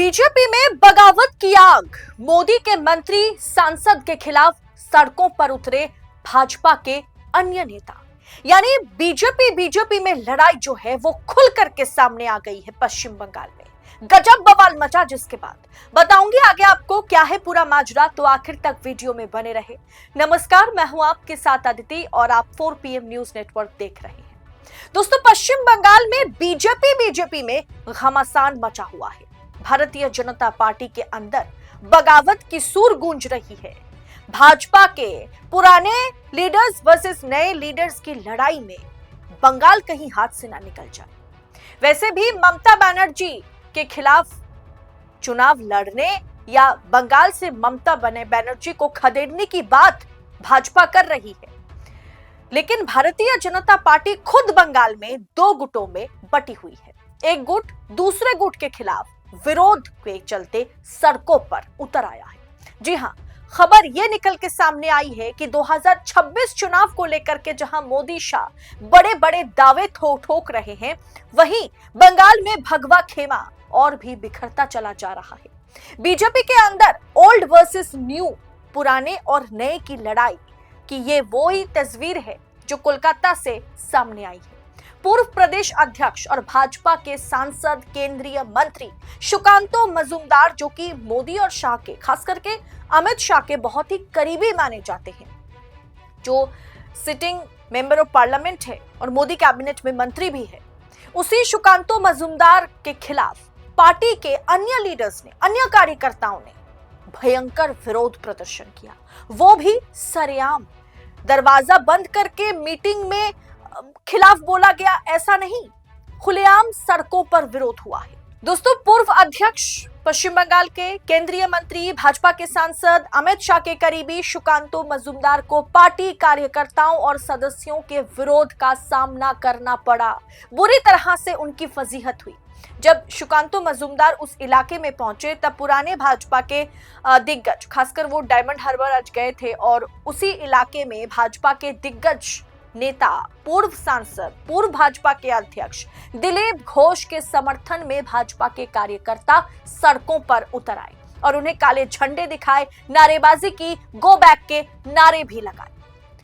BJP में बगावत की आग। मोदी के मंत्री सांसद के खिलाफ सड़कों पर उतरे भाजपा के अन्य नेता। यानी बीजेपी में लड़ाई जो है वो खुल करके सामने आ गई है पश्चिम बंगाल में। गजब बवाल मचा, जिसके बाद बताऊंगी आगे आपको क्या है पूरा माजरा, तो आखिर तक वीडियो में बने रहे। नमस्कार, मैं हूं आपके साथ अदिति और आप 4 PM न्यूज नेटवर्क देख रहे हैं। दोस्तों, पश्चिम बंगाल में बीजेपी में घमासान मचा हुआ है। भारतीय जनता पार्टी के अंदर बगावत की सूर गूंज रही है। भाजपा के पुराने लीडर्स वर्सेस नए लीडर्स की लड़ाई में बंगाल कहीं हाथ से ना निकल जाए। वैसे भी ममता बनर्जी के खिलाफ चुनाव लड़ने या बंगाल से ममता बनर्जी को खदेड़ने की बात भाजपा कर रही है, लेकिन भारतीय जनता पार्टी खुद बंगाल में 2 गुटों में बटी हुई है। एक गुट दूसरे गुट के खिलाफ विरोध के चलते सड़कों पर उतर आया है। जी हां, खबर यह निकल के सामने आई है कि 2026 चुनाव को लेकर के जहां मोदी शाह बड़े बड़े दावे ठोक रहे हैं, वहीं बंगाल में भगवा खेमा और भी बिखरता चला जा रहा है। बीजेपी के अंदर ओल्ड वर्सेस न्यू, पुराने और नए की लड़ाई की ये वो ही तस्वीर है जो कोलकाता से सामने आई है। पूर्व प्रदेश अध्यक्ष और भाजपा के सांसद केंद्रीय मंत्री सुकांतो मजूमदार, जो कि मोदी और शाह के, खास करके अमित शाह के बहुत ही करीबी माने जाते हैं, जो सिटिंग मेंबर ऑफ पार्लियामेंट है और मोदी कैबिनेट में मंत्री भी है, उसी सुकांतो मजूमदार के खिलाफ पार्टी के अन्य लीडर्स ने, अन्य कार्यकर्ताओं ने भयंकर विरोध प्रदर्शन किया। वो भी सरेआम, दरवाजा बंद करके मीटिंग में खिलाफ बोला गया, ऐसा नहीं, खुलेआम सड़कों पर विरोध हुआ है। दोस्तों, पूर्व अध्यक्ष पश्चिम बंगाल के केंद्रीय मंत्री, भाजपा के सांसद, अमित शाह के करीबी सुकांतो मजूमदार को पार्टी कार्यकर्ताओं और सदस्यों के विरोध का सामना करना पड़ा। बुरी तरह से उनकी फजीहत हुई। जब सुकांतो मजूमदार उस इलाके में पहुंचे, तब पुराने भाजपा के दिग्गज, खासकर वो डायमंड हार्बर आज गए थे, और उसी इलाके में भाजपा के दिग्गज नेता, पूर्व सांसद, पूर्व भाजपा के अध्यक्ष दिलीप घोष के समर्थन में भाजपा के कार्यकर्ता सड़कों पर उतर आए और उन्हें काले झंडे दिखाए, नारेबाजी की, गो बैक के नारे भी लगाए।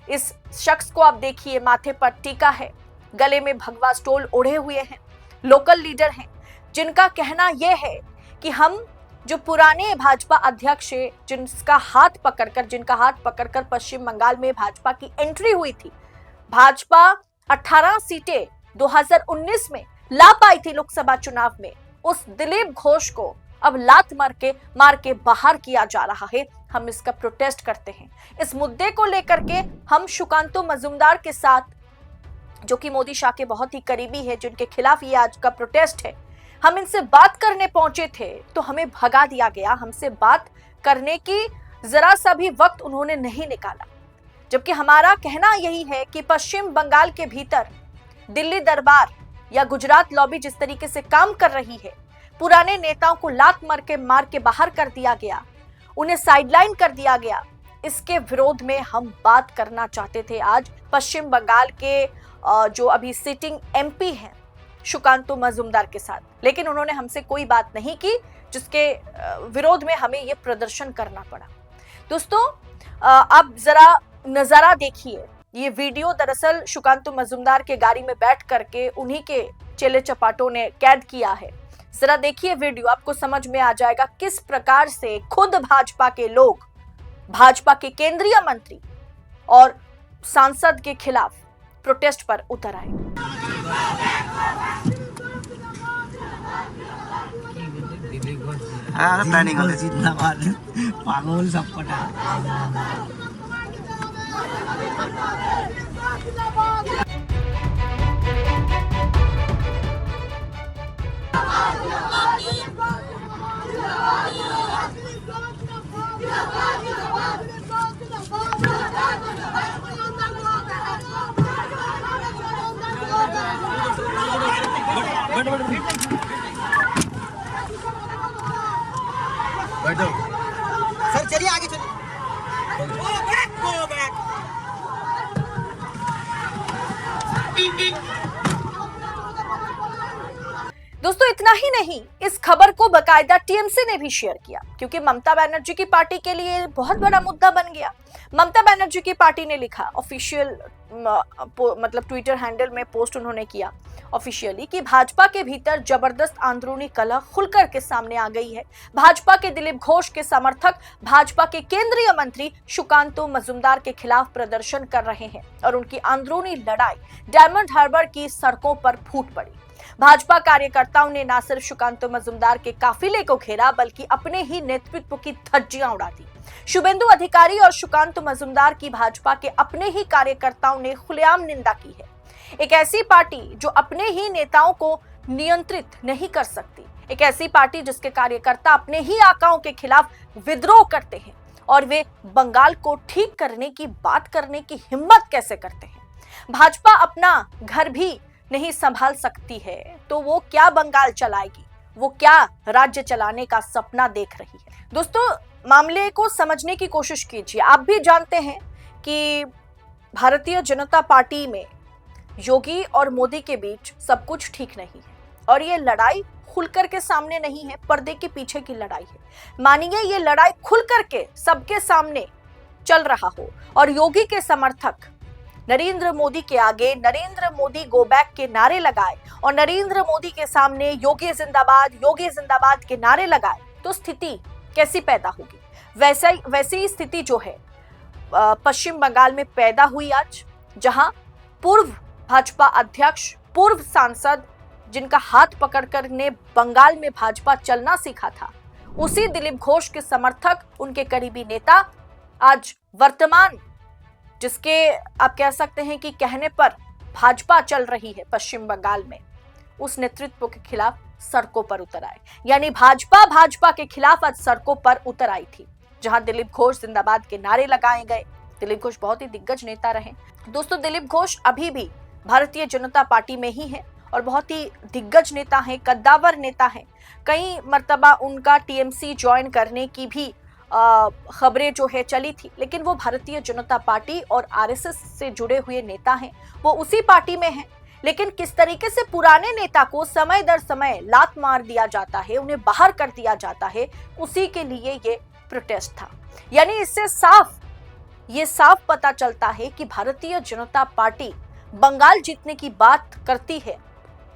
इस शख्स को आप देखिए, माथे पर टीका है, गले में भगवा स्टोल ओढ़े हुए हैं, लोकल लीडर हैं, जिनका कहना यह है कि हम जो पुराने भाजपा अध्यक्ष है, जिनका हाथ पकड़कर पश्चिम बंगाल में भाजपा की एंट्री हुई थी, भाजपा 18 सीटें 2019 में ला पाई थी लोकसभा चुनाव में, उस दिलीप घोष को अब लात मार के बाहर किया जा रहा है। हम इसका प्रोटेस्ट करते हैं। इस मुद्दे को लेकर के हम सुकांतो मजूमदार के साथ, जो कि मोदी शाह के बहुत ही करीबी है, जिनके खिलाफ ये आज का प्रोटेस्ट है, हम इनसे बात करने पहुंचे थे तो हमें भगा दिया गया। हमसे बात करने की जरा सा भी वक्त उन्होंने नहीं निकाला, जबकि हमारा कहना यही है कि पश्चिम बंगाल के भीतर दिल्ली दरबार या गुजरात लॉबी जिस तरीके से काम कर रही है, पुराने नेताओं को लात मार के बाहर कर दिया गया, उन्हें साइडलाइन कर दिया गया, इसके विरोध में हम बात करना चाहते थे आज पश्चिम बंगाल के जो अभी सिटिंग MP हैं सुकांतो मजूमदार के साथ, लेकिन उन्होंने हमसे कोई बात नहीं की, जिसके विरोध में हमें यह प्रदर्शन करना पड़ा। दोस्तों, अब जरा नजारा देखिए। ये वीडियो दरअसल सुकांतो मजूमदार के गाड़ी में बैठ करके उन्हीं के चेले चपाटों ने कैद किया है। जरा देखिए वीडियो, आपको समझ में आ जाएगा किस प्रकार से खुद भाजपा के लोग, भाजपा के केंद्रीय मंत्री और सांसद के खिलाफ प्रोटेस्ट पर उतर आए। पागल सबकटा बैठो सर, चलिए आगे चलिए। दोस्तों इतना ही नहीं, इस खबर को बकायदा टीएमसी ने भी शेयर किया, क्योंकि ममता बनर्जी की पार्टी के लिए बहुत बड़ा मुद्दा बन गया। ममता बनर्जी की पार्टी ने लिखा, ऑफिशियल मतलब ट्विटर हैंडल में पोस्ट उन्होंने किया ऑफिशियली कि भाजपा के भीतर जबरदस्त अंदरूनी कलह खुलकर के सामने आ गई है। भाजपा के दिलीप घोष के समर्थक भाजपा के केंद्रीय मंत्री सुकांतो मजूमदार के खिलाफ प्रदर्शन कर रहे हैं और उनकी अंदरूनी लड़ाई डायमंड हार्बर की सड़कों पर फूट पड़ी। भाजपा कार्यकर्ताओं ने न सिर्फ सुकांतो मजूमदार के काफिले को घेरा, बल्कि अपने ही नेतृत्व की धज्जियां उड़ा दी। शुभेंदु अधिकारी और सुकांतो मजूमदार की भाजपा के अपने ही कार्यकर्ताओं ने खुलेआम निंदा की है। एक ऐसी पार्टी जो अपने ही नेताओं को नियंत्रित नहीं कर सकती, एक ऐसी पार्टी जिसके कार्यकर्ता अपने ही आकाओं के खिलाफ विद्रोह करते हैं, और वे बंगाल को ठीक करने की बात करने की हिम्मत कैसे करते हैं। भाजपा अपना घर भी नहीं संभाल सकती है तो वो क्या बंगाल चलाएगी, वो क्या राज्य चलाने का सपना देख रही है। दोस्तों मामले को समझने की कोशिश कीजिए। आप भी जानते हैं कि भारतीय जनता पार्टी में योगी और मोदी के बीच सब कुछ ठीक नहीं है, और ये लड़ाई खुलकर के सामने नहीं है, पर्दे के पीछे की लड़ाई है। मानिए ये लड़ाई खुलकर के सबके सामने चल रहा हो और योगी के समर्थक नरेंद्र मोदी के आगे नरेंद्र मोदी गो बैक के नारे लगाए और नरेंद्र मोदी के सामने योगी जिंदाबाद के नारे लगाए, तो स्थिति कैसी पैदा होगी। वैसे ही स्थिति जो है पश्चिम बंगाल में पैदा हुई आज, जहां पूर्व भाजपा अध्यक्ष, पूर्व सांसद, जिनका हाथ पकड़कर ने बंगाल में भाजपा चलना सीखा था, उसी दिलीप घोष के समर्थक, उनके करीबी नेता, आज वर्तमान जिसके आप कह सकते हैं कि कहने पर भाजपा चल रही है पश्चिम बंगाल में, उस नेतृत्व के खिलाफ सड़कों पर उतर आए। यानी भाजपा के खिलाफ आज सड़कों पर उतर आई थी, जहां दिलीप घोष जिंदाबाद के नारे लगाए गए। दिलीप घोष बहुत ही दिग्गज नेता रहे। दोस्तों दिलीप घोष अभी भी भारतीय जनता पार्टी में ही है और बहुत ही दिग्गज नेता हैं, कद्दावर नेता हैं। कई मर्तबा उनका टीएमसी ज्वाइन करने की भी खबरें जो है चली थी, लेकिन वो भारतीय जनता पार्टी और आरएसएस से जुड़े हुए नेता हैं, वो उसी पार्टी में हैं। लेकिन किस तरीके से पुराने नेता को समय दर समय लात मार दिया जाता है, उन्हें बाहर कर दिया जाता है, उसी के लिए ये प्रोटेस्ट था। यानी इससे साफ पता चलता है कि भारतीय जनता पार्टी बंगाल जीतने की बात करती है,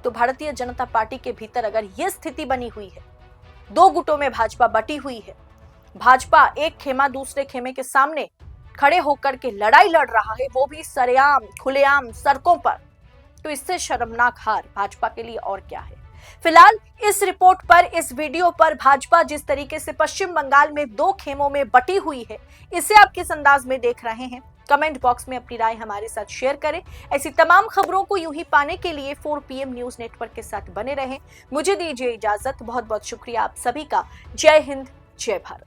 तो भारतीय जनता पार्टी के भीतर अगर ये स्थिति बनी हुई है, दो गुटों में भाजपा बटी हुई है, भाजपा एक खेमा दूसरे खेमे के सामने खड़े होकर के लड़ाई लड़ रहा है, वो भी सरेआम खुलेआम सड़कों पर, तो इससे शर्मनाक हार भाजपा के लिए और क्या है। फिलहाल इस रिपोर्ट पर, इस वीडियो पर भाजपा जिस तरीके से पश्चिम बंगाल में दो खेमों में बटी हुई है, इसे आप किस अंदाज में देख रहे हैं, कमेंट बॉक्स में अपनी राय हमारे साथ शेयर करें। ऐसी तमाम खबरों को यूं ही पाने के लिए 4 PM न्यूज नेटवर्क के साथ बने रहें। मुझे दीजिए इजाजत। बहुत बहुत शुक्रिया आप सभी का। जय हिंद, जय भारत।